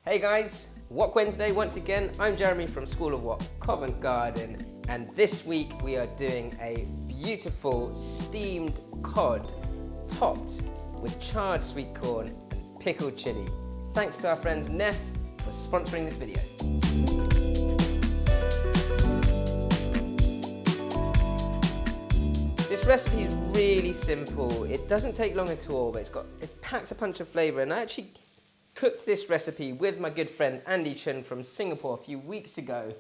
Hey guys, Wok Wednesday once again. I'm Jeremy from School of Wok, Covent Garden, and this week we are doing a beautiful steamed cod topped with charred sweetcorn and pickled chili. Thanks to our friends Neff for sponsoring this video. This recipe is really simple. It doesn't take long at all, but it packs a punch of flavour, and I actually cooked this recipe with my good friend Andy Chen from Singapore a few weeks ago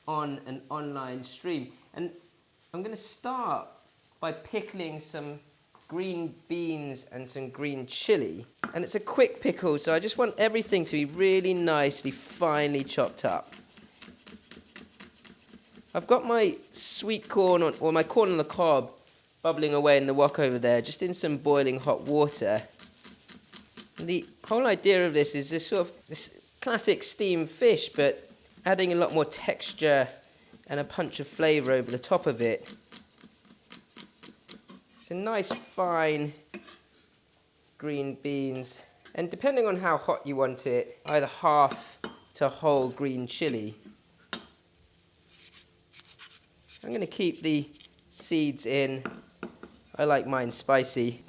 on an online stream. And I'm going to start by pickling some green beans and some green chili. And it's a quick pickle, so I just want everything to be really nicely, finely chopped up. I've got my sweet corn, or my corn on the cob, bubbling away in the wok over there, just in some boiling hot water. The whole idea of this is this classic steamed fish, but adding a lot more texture and a punch of flavour over the top of it. It's a nice fine green beans, and depending on how hot you want it, either half to whole green chili. I'm going to keep the seeds in. I like mine spicy.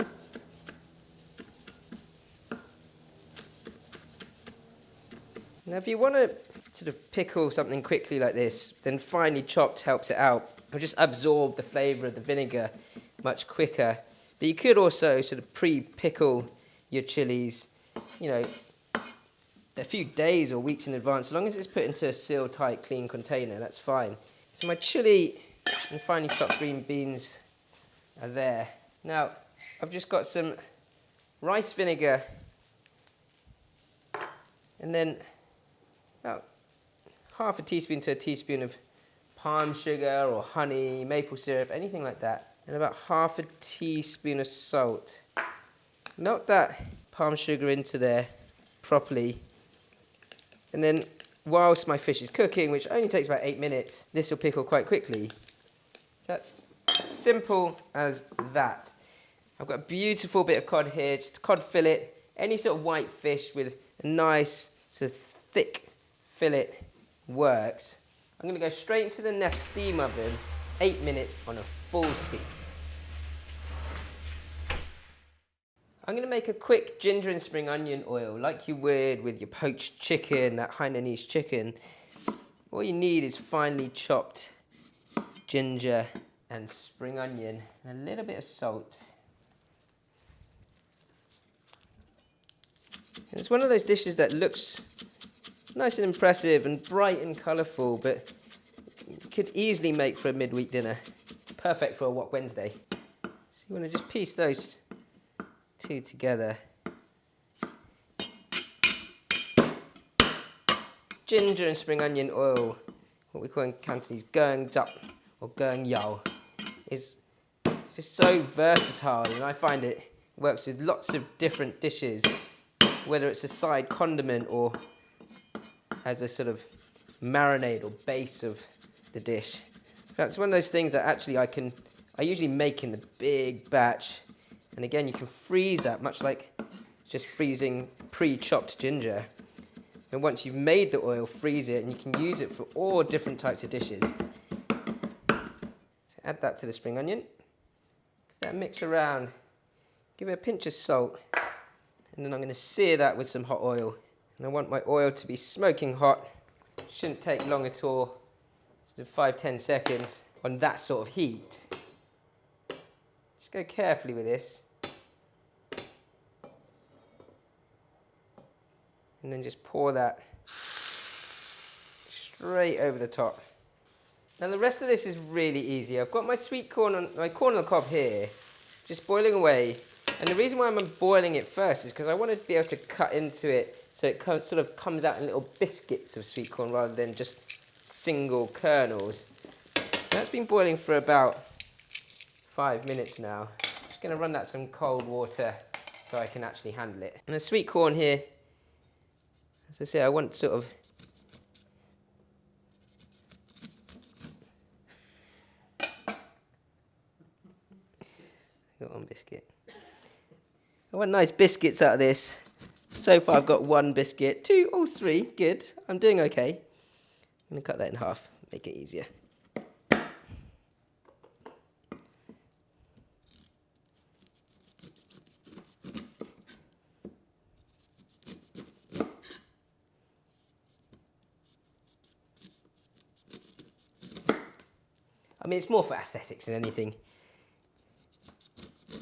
Now if you want to sort of pickle something quickly like this, then finely chopped helps it out. It'll just absorb the flavour of the vinegar much quicker. But you could also sort of pre-pickle your chilies, you know, a few days or weeks in advance. As long as it's put into a sealed tight, clean container, that's fine. So my chili and finely chopped green beans are there. Now, I've just got some rice vinegar and then about half a teaspoon to a teaspoon of palm sugar or honey, maple syrup, anything like that, and about half a teaspoon of salt. Melt that palm sugar into there properly, and then whilst my fish is cooking, which only takes about 8 minutes, this will pickle quite quickly. So that's simple as that. I've got a beautiful bit of cod here, just a cod fillet, any sort of white fish with a nice sort of thick fillet works. I'm going to go straight into the Neff steam oven, 8 minutes on a full steam. I'm going to make a quick ginger and spring onion oil like you would with your poached chicken, that Hainanese chicken. All you need is finely chopped ginger and spring onion and a little bit of salt. And it's one of those dishes that looks nice and impressive and bright and colourful, but you could easily make for a midweek dinner. Perfect for a Wok Wednesday. So you want to just piece those two together. Ginger and spring onion oil, what we call in Cantonese goeng zap or goeng yao, is just so versatile, and I find it works with lots of different dishes, whether it's a side condiment or as a sort of marinade or base of the dish. In fact, it's one of those things that actually I usually make in a big batch, and again you can freeze that much like just freezing pre-chopped ginger. And once you've made the oil, freeze it, and you can use it for all different types of dishes. So add that to the spring onion, give that a mix around, give it a pinch of salt, and then I'm going to sear that with some hot oil. And I want my oil to be smoking hot. Shouldn't take long at all, sort of 5-10 seconds on that sort of heat. Just go carefully with this. And then just pour that straight over the top. Now the rest of this is really easy. I've got my corn on the cob here, just boiling away. And the reason why I'm boiling it first is because I want to be able to cut into it so it sort of comes out in little biscuits of sweet corn rather than just single kernels. That's been boiling for about 5 minutes now. I'm just going to run that some cold water so I can actually handle it. And the sweet corn here, as I say, I want sort of got one biscuit. I want nice biscuits out of this. So far I've got 1 biscuit, 2 or 3, good. I'm doing okay. I'm going to cut that in half, make it easier. I mean, it's more for aesthetics than anything.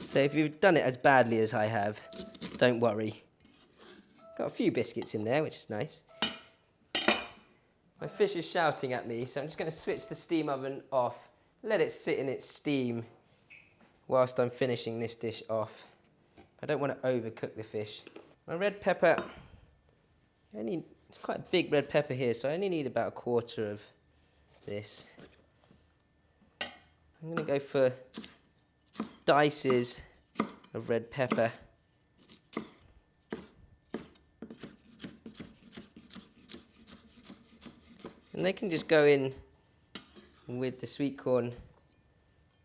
So if you've done it as badly as I have, don't worry. Got a few biscuits in there, which is nice. My fish is shouting at me, so I'm just going to switch the steam oven off, let it sit in its steam whilst I'm finishing this dish off. I don't want to overcook the fish. My red pepper, it's quite a big red pepper here, so I only need about 1/4 of this. I'm going to go for dices of red pepper. And they can just go in with the sweet corn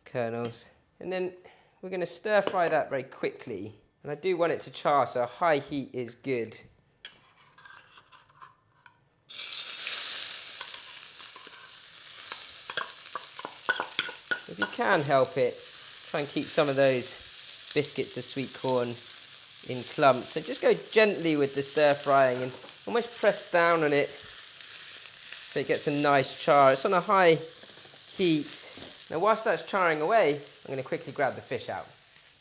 kernels. And then we're going to stir fry that very quickly. And I do want it to char, so a high heat is good. If you can help it, try and keep some of those biscuits of sweet corn in clumps. So just go gently with the stir frying and almost press down on it so it gets a nice char. It's on a high heat. Now whilst that's charring away, I'm going to quickly grab the fish out.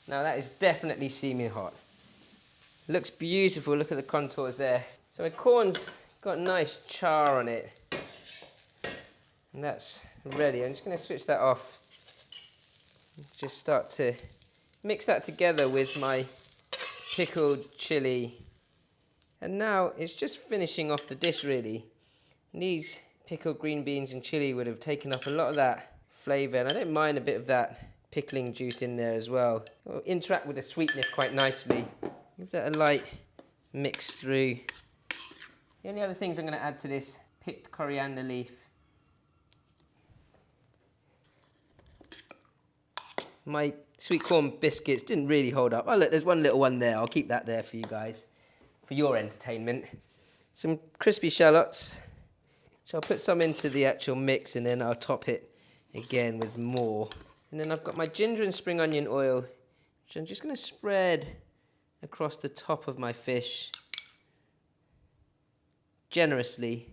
Now that is definitely steaming hot. Looks beautiful, look at the contours there. So my corn's got a nice char on it. And that's ready. I'm just going to switch that off. Just start to mix that together with my pickled chilli. And now it's just finishing off the dish really. And these pickled green beans and chilli would have taken up a lot of that flavour, and I don't mind a bit of that pickling juice in there as well. It'll interact with the sweetness quite nicely. Give that a light mix through. The only other things I'm going to add to this, picked coriander leaf. My sweet corn biscuits didn't really hold up. Oh look, there's one little one there. I'll keep that there for you guys, for your entertainment. Some crispy shallots. So I'll put some into the actual mix and then I'll top it again with more. And then I've got my ginger and spring onion oil, which I'm just going to spread across the top of my fish generously.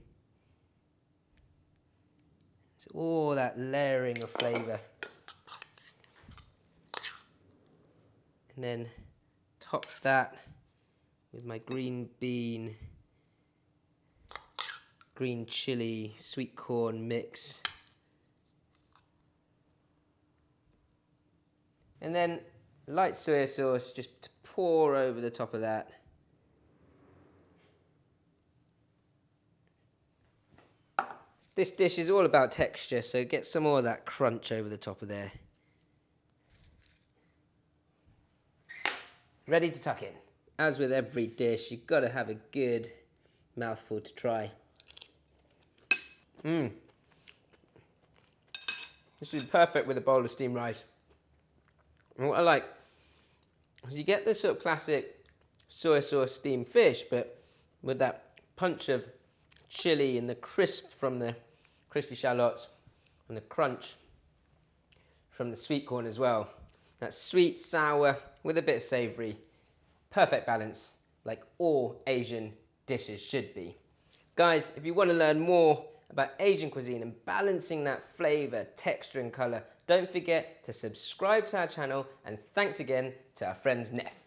It's all that layering of flavour. And then top that with my green bean, green chilli, sweet corn mix. And then light soy sauce just to pour over the top of that. This dish is all about texture, so get some more of that crunch over the top of there. Ready to tuck in. As with every dish, you've got to have a good mouthful to try. This would be perfect with a bowl of steamed rice. And what I like is you get this sort of classic soy sauce steamed fish, but with that punch of chili and the crisp from the crispy shallots and the crunch from the sweet corn as well. That's sweet, sour, with a bit of savoury. Perfect balance, like all Asian dishes should be. Guys, if you want to learn more about Asian cuisine and balancing that flavour, texture and colour, don't forget to subscribe to our channel, and thanks again to our friends Neff.